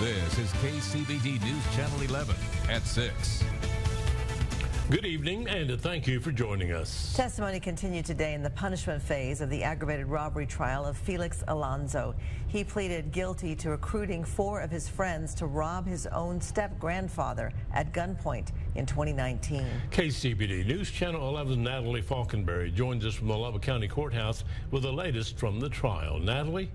This is KCBD News Channel 11 at 6. Good evening, and thank you for joining us. Testimony continued today in the punishment phase of the aggravated robbery trial of Felix Alonso. He pleaded guilty to recruiting 4 of his friends to rob his own step-grandfather at gunpoint in 2019. KCBD News Channel 11 Natalie Falkenberry joins us from the Lubbock County Courthouse with the latest from the trial. Natalie?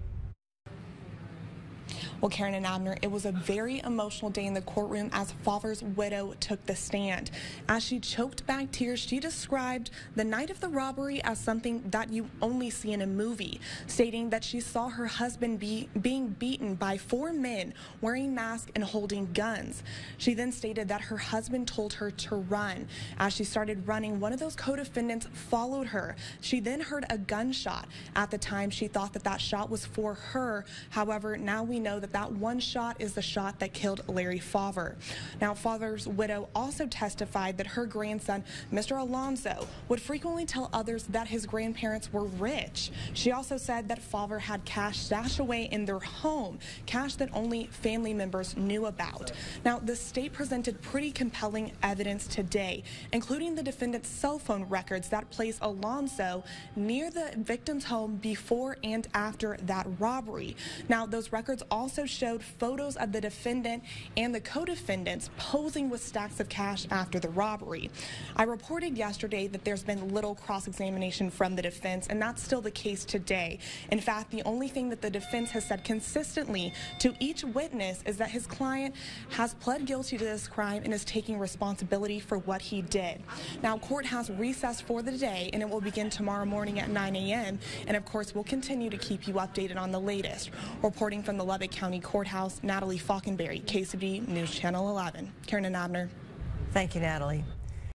Well, Karen and Abner, it was a very emotional day in the courtroom as Fawver's widow took the stand. As she choked back tears, she described the night of the robbery as something that you only see in a movie, stating that she saw her husband being beaten by 4 men wearing masks and holding guns. She then stated that her husband told her to run. As she started running, one of those co-defendants followed her. She then heard a gunshot. At the time, she thought that that shot was for her. However, now we know that one shot is the shot that killed Larry Fawver. Now, Fawver's widow also testified that her grandson, Mr. Alonso, would frequently tell others that his grandparents were rich. She also said that Fawver had cash stashed away in their home, cash that only family members knew about. Now, the state presented pretty compelling evidence today, including the defendant's cell phone records that place Alonso near the victim's home before and after that robbery. Now, those records also showed photos of the defendant and the co-defendants posing with stacks of cash after the robbery. I reported yesterday that there's been little cross-examination from the defense, and that's still the case today. In fact, the only thing that the defense has said consistently to each witness is that his client has pled guilty to this crime and is taking responsibility for what he did. Now, court has recessed for the day, and it will begin tomorrow morning at 9 a.m. And of course, we'll continue to keep you updated on the latest. Reporting from the Lubbock County Courthouse, Natalie Falkenberry, KCBD News Channel 11. Karen and Abner. Thank you, Natalie.